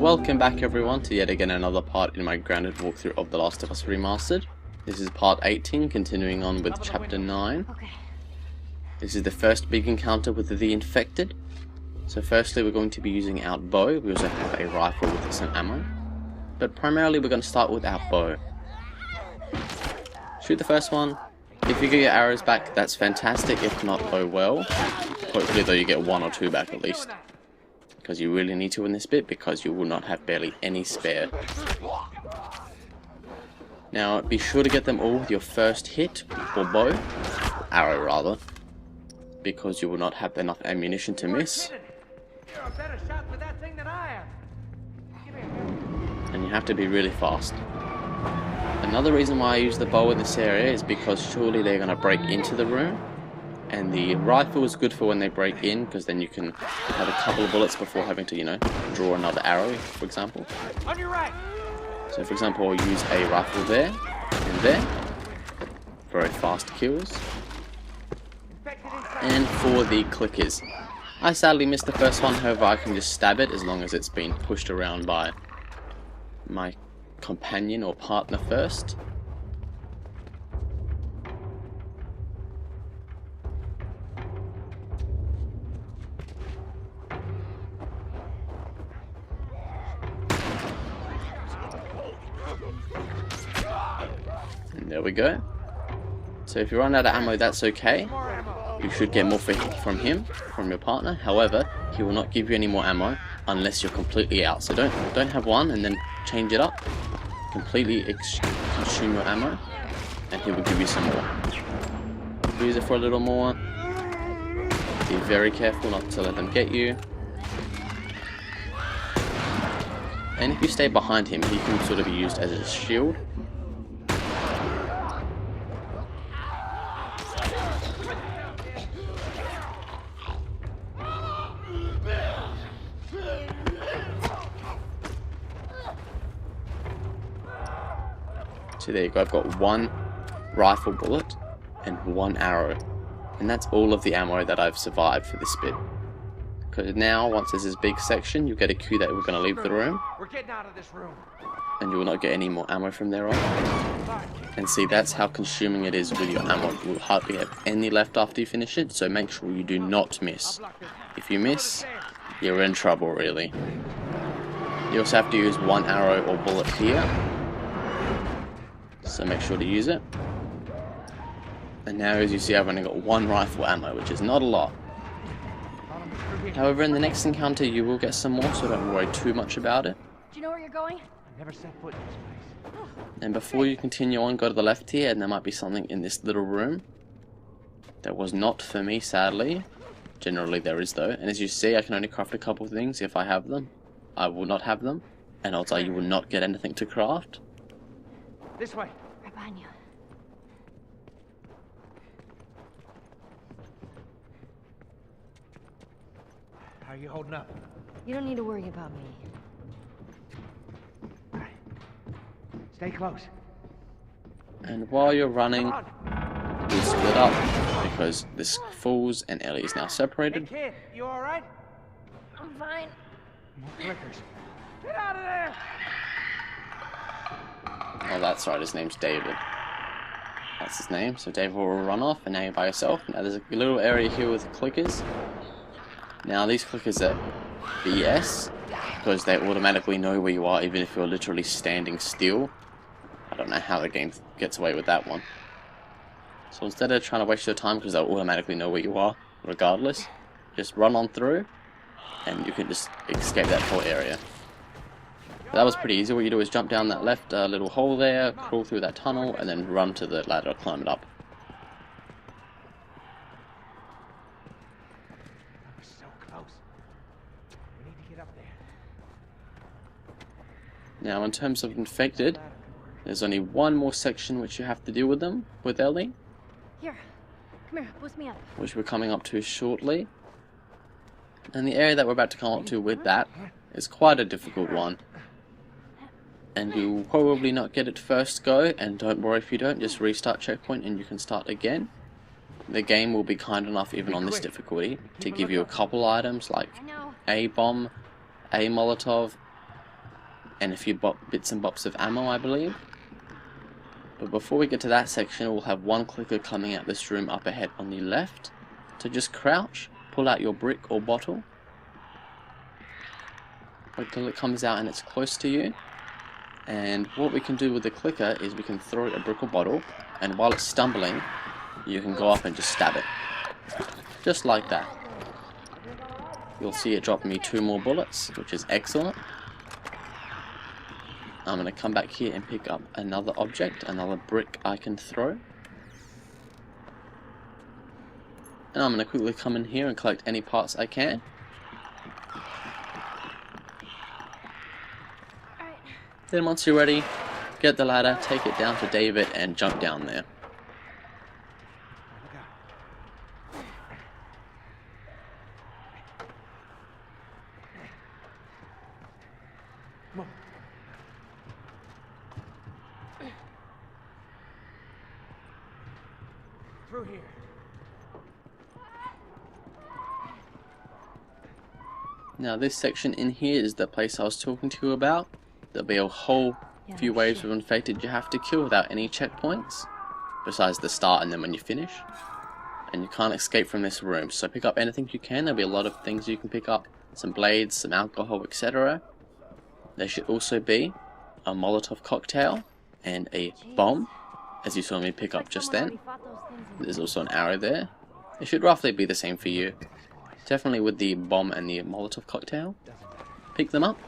Welcome back everyone to yet again another part in my grounded walkthrough of The Last of Us Remastered. This is part 18, continuing on with chapter 9. This is the first big encounter with the infected. So firstly we're going to be using our bow. We also have a rifle with some ammo. But primarily we're going to start with our bow. Shoot the first one. If you get your arrows back, that's fantastic. If not, oh well. Hopefully though you get one or two back at least. Because you really need to in this bit, because you will not have barely any spare. Now be sure to get them all with your first hit, or bow, arrow rather, because you will not have enough ammunition to miss. And you have to be really fast. Another reason why I use the bow in this area is because surely they're going to break into the room. And the rifle is good for when they break in, because then you can have a couple of bullets before having to, draw another arrow, for example. On your right. So for example, I'll use a rifle there and there. Very fast kills. And for the clickers. I sadly missed the first one, however I can just stab it as long as it's been pushed around by my companion or partner first. There we go. So if you run out of ammo, that's okay. You should get more from him, from your partner. However, he will not give you any more ammo unless you're completely out. So don't have one and then change it up. Completely consume your ammo, and he will give you some more. Use it for a little more. Be very careful not to let them get you. And if you stay behind him, he can sort of be used as a shield. So there you go, I've got one rifle bullet and one arrow. And that's all of the ammo that I've survived for this bit. Because now, once there's this big section, you get a cue that we're going to leave the room. We're getting out of this room. And you will not get any more ammo from there on. And see, that's how consuming it is with your ammo. You will hardly have any left after you finish it, so make sure you do not miss. If you miss, you're in trouble really. You also have to use one arrow or bullet here. So make sure to use it. And now as you see, I've only got one rifle ammo, which is not a lot. However, in the next encounter you will get some more, so don't worry too much about it. Do you know where you're going? I've never set foot in this place. And before you continue on, go to the left here, and there might be something in this little room. That was not for me, sadly. Generally there is though. And as you see, I can only craft a couple of things if I have them. I will not have them. And also you will not get anything to craft. This way. Right behind you. How are you holding up? You don't need to worry about me. All right. Stay close. And while you're running, we split up because this Fools and Ellie is now separated. Hey kid, you all right? I'm fine. More clickers. Get out of there! Oh, that's right, his name's David. That's his name. So David will run off, and now you're by yourself. Now there's a little area here with clickers. Now these clickers are BS, because they automatically know where you are even if you're literally standing still. I don't know how the game gets away with that one. So instead of trying to waste your time, because they'll automatically know where you are regardless, just run on through and you can just escape that whole area. That was pretty easy. What you do is jump down that left little hole there, crawl through that tunnel, and then run to the ladder, climb it up. We're so close. We need to get up there. Now in terms of infected, there's only one more section which you have to deal with them, with Ellie. Here. Come here, boost me up. Which we're coming up to shortly. And the area that we're about to come up to with that is quite a difficult one. And we will probably not get it first go, and don't worry if you don't, just restart checkpoint and you can start again. The game will be kind enough, even on this difficulty, to give you a couple items like a bomb, a Molotov, and a few bits and bops of ammo, I believe. But before we get to that section, we'll have one clicker coming out this room up ahead on the left. So just crouch, pull out your brick or bottle, wait till it comes out and it's close to you. And what we can do with the clicker is we can throw a brick or bottle, and while it's stumbling, you can go up and just stab it. Just like that. You'll see it drop me 2 more bullets, which is excellent. I'm going to come back here and pick up another object, another brick I can throw. And I'm going to quickly come in here and collect any parts I can. Then once you're ready, get the ladder, take it down to David and jump down there. Come on. Through here. Now this section in here is the place I was talking to you about. There'll be a whole few waves of infected you have to kill without any checkpoints, besides the start and then when you finish. And you can't escape from this room, so pick up anything you can. There'll be a lot of things you can pick up, some blades, some alcohol, etc. There should also be a Molotov cocktail and a bomb, as you saw me pick up just then. There's also an arrow there. It should roughly be the same for you. Definitely with the bomb and the Molotov cocktail. Pick them up.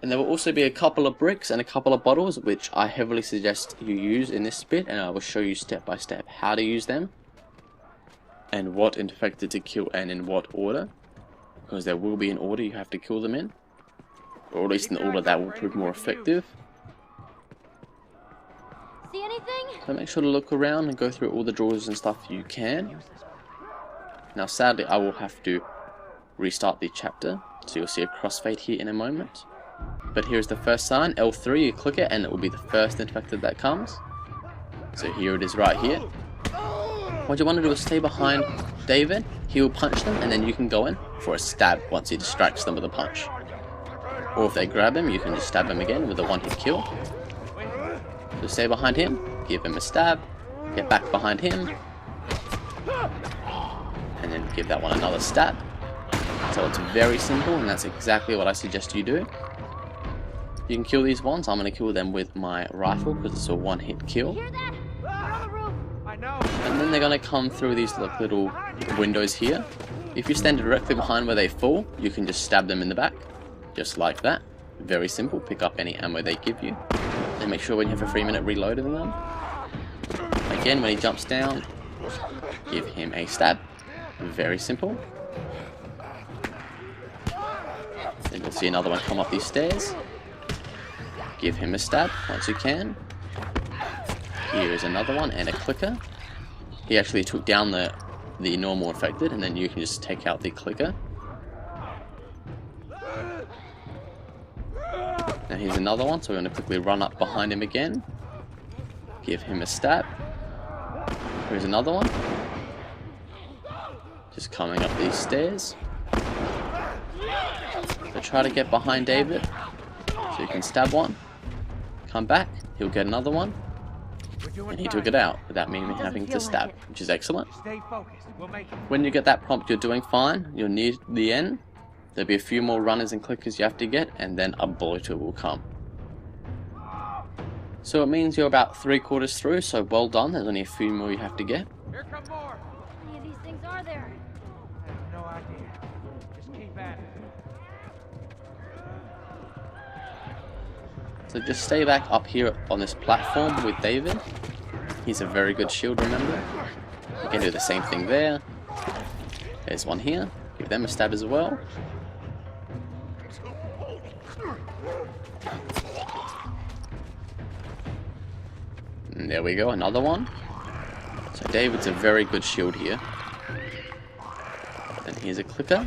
And there will also be a couple of bricks and a couple of bottles, which I heavily suggest you use in this bit, and I will show you step by step how to use them and what infected to kill and in what order, because there will be an order you have to kill them in, or at least an order that will prove more effective. See anything? So make sure to look around and go through all the drawers and stuff you can. Now sadly I will have to restart the chapter, so you'll see a crossfade here in a moment. But here's the first sign, L3, you click it and it will be the first infected that comes. So here it is right here. What you want to do is stay behind David, he will punch them and then you can go in for a stab once he distracts them with a punch. Or if they grab him, you can just stab him again with a one-hit kill. So stay behind him, give him a stab, get back behind him, and then give that one another stab. So it's very simple and that's exactly what I suggest you do. You can kill these ones. I'm going to kill them with my rifle because it's a one-hit kill. Hear that? On the roof. I know. And then they're going to come through these little windows here. If you stand directly behind where they fall, you can just stab them in the back. Just like that. Very simple. Pick up any ammo they give you. And make sure when you have a 3-minute reloading them. Again, when he jumps down, give him a stab. Very simple. Then you'll see another one come up these stairs. Give him a stab once you can. Here is another one and a clicker. He actually took down the normal infected, and then you can just take out the clicker. Now here's another one, so we're going to quickly run up behind him again. Give him a stab. Here's another one. Just coming up these stairs. So try to get behind David, so you can stab one. Come back, he'll get another one. And he took it out without me having to stab, which is excellent. Stay focused. We'll make it. When you get that prompt, you're doing fine. You're near the end. There'll be a few more runners and clickers you have to get, and then a bloater will come. So it means you're about 3/4 through, so well done. There's only a few more you have to get. Here come more. How many of these things are there? I have no idea. Just keep at it. So just stay back up here on this platform with David. He's a very good shield, remember. You can do the same thing there. There's one here. Give them a stab as well. And there we go, another one. So David's a very good shield here. And here's a clicker.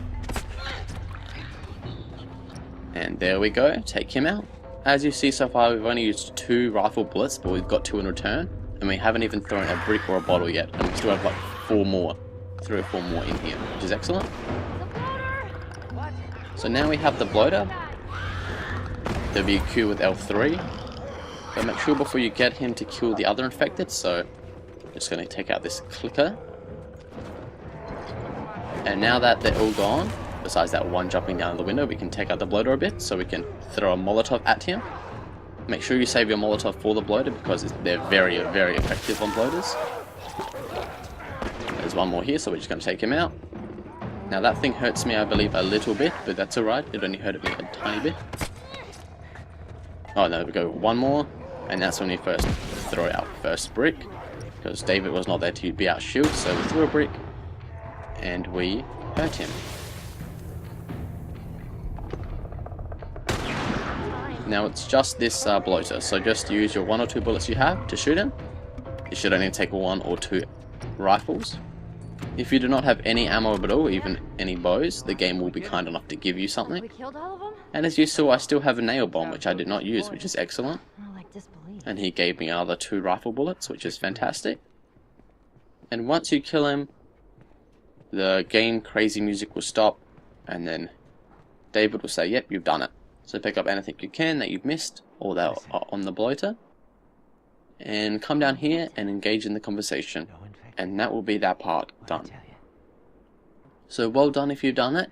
And there we go, take him out. As you see so far, we've only used 2 rifle bullets, but we've got 2 in return. And we haven't even thrown a brick or a bottle yet. And we still have like 4 more. 3 or 4 more in here, which is excellent. So now we have the bloater. there'll be a queue with L3. But make sure before you get him to kill the other infected, so I'm just going to take out this clicker. And now that they're all gone, besides that one jumping down the window, we can take out the bloater a bit, so we can throw a Molotov at him. Make sure you save your Molotov for the bloater, because they're very, very effective on bloaters. There's one more here, so we're just going to take him out. Now that thing hurts me, I believe, a little bit, but that's alright, it only hurted me a tiny bit. Oh, there we go, one more, and that's when we first throw out first brick, because David was not there to be our shield, so we threw a brick, and we hurt him. Now it's just this bloater, so just use your 1 or 2 bullets you have to shoot him. You should only take 1 or 2 rifles. If you do not have any ammo at all, even any bows, the game will be kind enough to give you something. We killed all of them? And as you saw, I still have a nail bomb, which I did not use, which is excellent. More like disbelief. And he gave me another 2 rifle bullets, which is fantastic. And once you kill him, the game crazy music will stop, and then David will say, yep, you've done it. So pick up anything you can that you've missed, or that are on the bloater, and come down here and engage in the conversation. And that will be that part done. So well done if you've done it.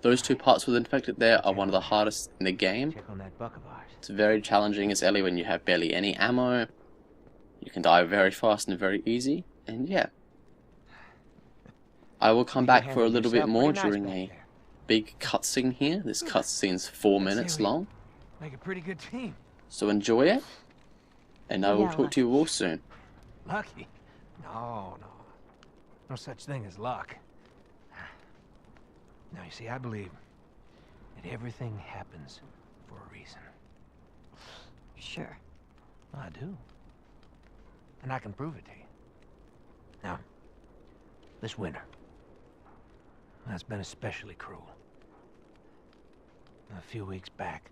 Those 2 parts with infected there are one of the hardest in the game. It's very challenging as Ellie when you have barely any ammo. You can die very fast and very easy. And yeah. I will come back for a little bit more during a big cutscene here. This cutscene's 4 minutes long. Make a pretty good team. So enjoy it. And I will talk to you all soon. Lucky? No. No such thing as luck. Now, you see, I believe that everything happens for a reason. Sure. I do. And I can prove it to you. Now, this winter, that's been especially cruel. A few weeks back,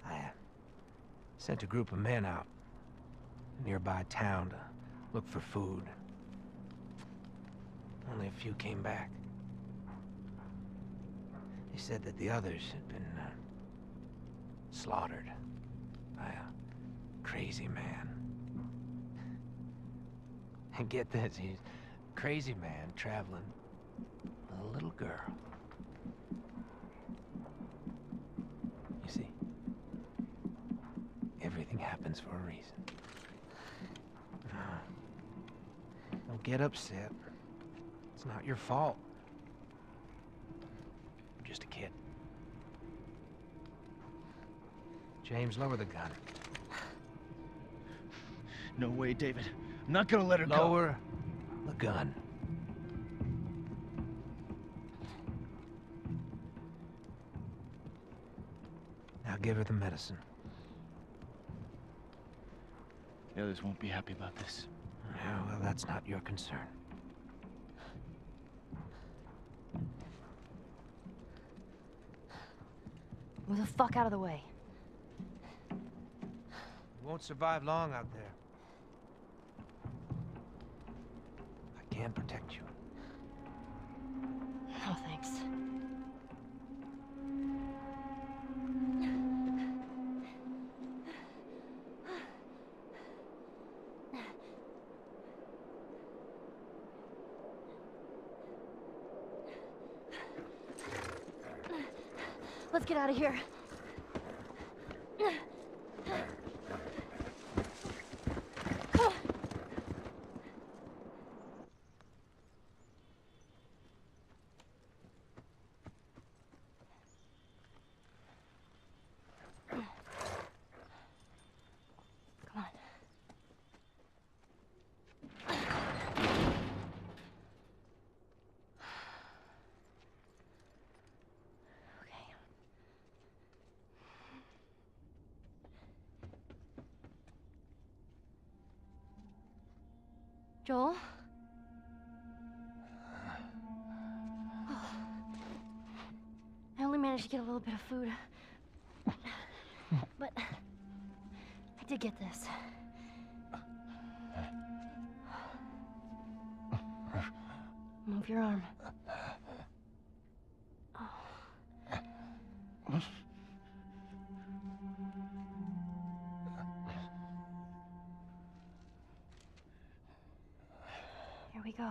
I sent a group of men out to a nearby town to look for food. Only a few came back. They said that the others had been slaughtered by a crazy man. And get this, he's a crazy man traveling with a little girl. You see, everything happens for a reason. Don't get upset. It's not your fault. You're just a kid. James, lower the gun. No way, David. I'm not gonna let her go. Lower the gun. Now give her the medicine. The others won't be happy about this. Yeah, well, that's not your concern. Move the fuck out of the way. You won't survive long out there. I can protect you. No, thanks. Let's get out of here. Come on. Joel? I only managed to get a little bit of food. But I did get this. Move your arm. we go?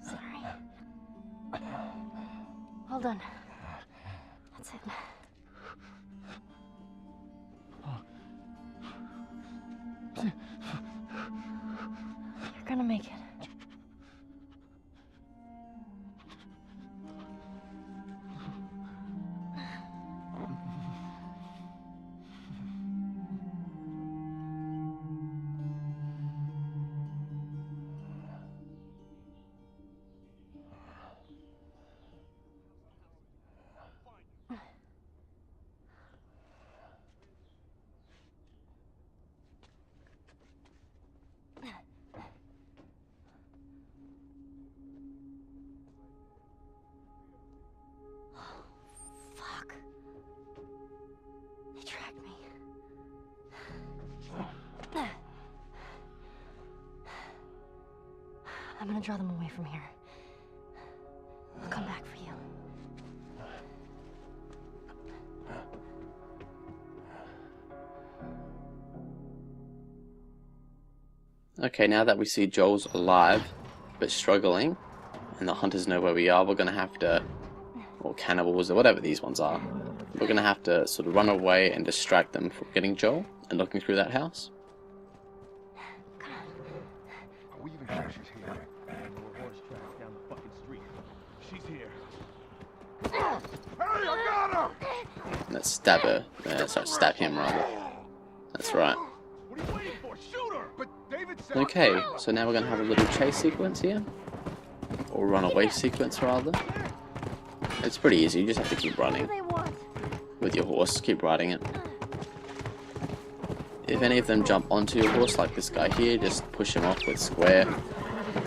Sorry. Hold on. That's it. You're gonna make it. Fuck. They tracked me. I'm gonna draw them away from here. I'll come back for you. Okay, now that we see Joel's alive, but struggling, and the hunters know where we are, we're gonna have to, or cannibals, or whatever these ones are, we're gonna have to sort of run away and distract them from getting Joel and looking through that house. Are we even sure she's here? Horse track down the fucking street. She's here. Hey, I got her! Let's stab her. Sorry, stab him rather. That's right. What are you waiting for? Shoot her! But David said... Okay, so now we're gonna have a little chase sequence here, or runaway sequence rather. It's pretty easy. You just have to keep running with your horse. Keep riding it. If any of them jump onto your horse, like this guy here, just push him off with square.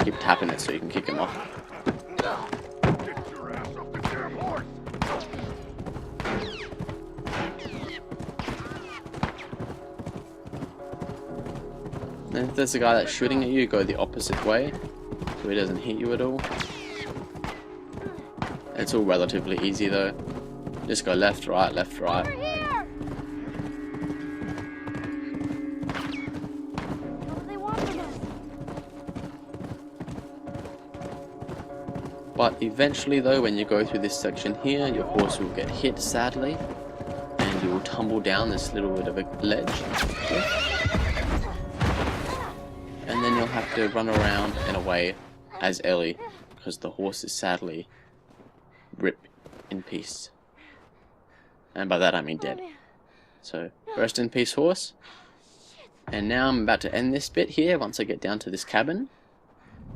Keep tapping it so you can kick him off. Get your ass off the damn horse! And if there's a guy that's shooting at you, go the opposite way, so he doesn't hit you at all. It's all relatively easy though. Just go left, right, left, right. Over here! What do they want from us? But eventually though, when you go through this section here, your horse will get hit sadly, and you will tumble down this little bit of a ledge. And then you'll have to run around and away as Ellie, because the horse is sadly rip in peace. And by that I mean dead. So, rest in peace, horse. And now I'm about to end this bit here once I get down to this cabin.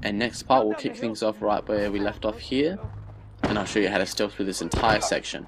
And next part we'll kick things off right where we left off here. And I'll show you how to stealth through this entire section.